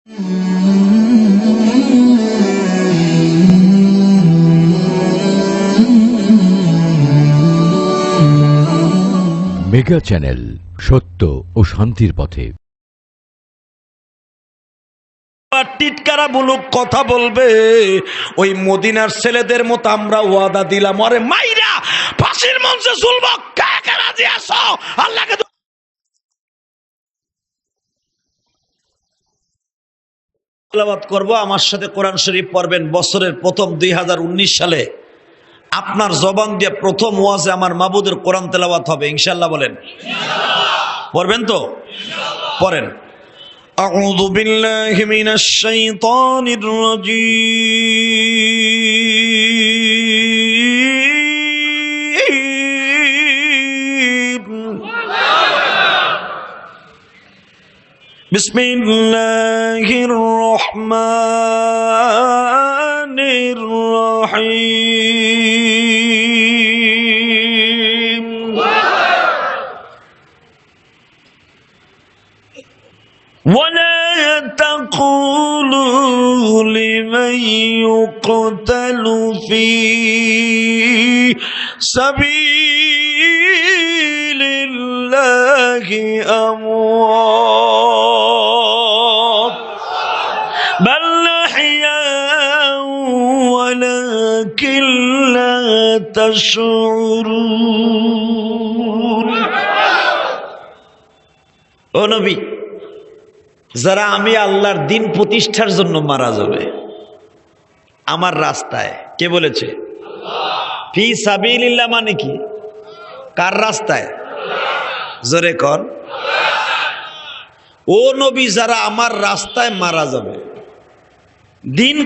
Mega channel, সত্য ও শান্তির পথে। টিটকারা বুলুক কথা বলবে, ওই মদিনার ছেলেদের মতো আমরা ওয়াদা দিলাম, আরে মাইরা ফাঁসির মঞ্চে ঝুলব, কাকে রাজি আছো? আল্লাহকে তেলাওয়াত করব, আমার সাথে কোরআন শরীফ পড়বেন। বছরের প্রথম 2019 সালে আপনার জবান দিয়ে প্রথম ওয়াজে আমার মাবুদের কোরআন তেলাওয়াত হবে ইনশাআল্লাহ। বলেন পড়বেন তো? পড়েন। أعوذ بالله من الشيطان الرجيم بسم الله الرحمن الرحيم ولا تقولوا لمن يقتل في سبيل الله أموات بل أحياء ولكن لا تشعرون। ও নবী, যারা আমি আল্লাহর দিন প্রতিষ্ঠার জন্য মারা যাবে আমার রাস্তায়, কে বলেছে? ফি সাবিলিল্লাহ মানে কি? কার রাস্তায়? জোরে কর। ও নবী, যারা আমার রাস্তায় মারা যাবে, দিন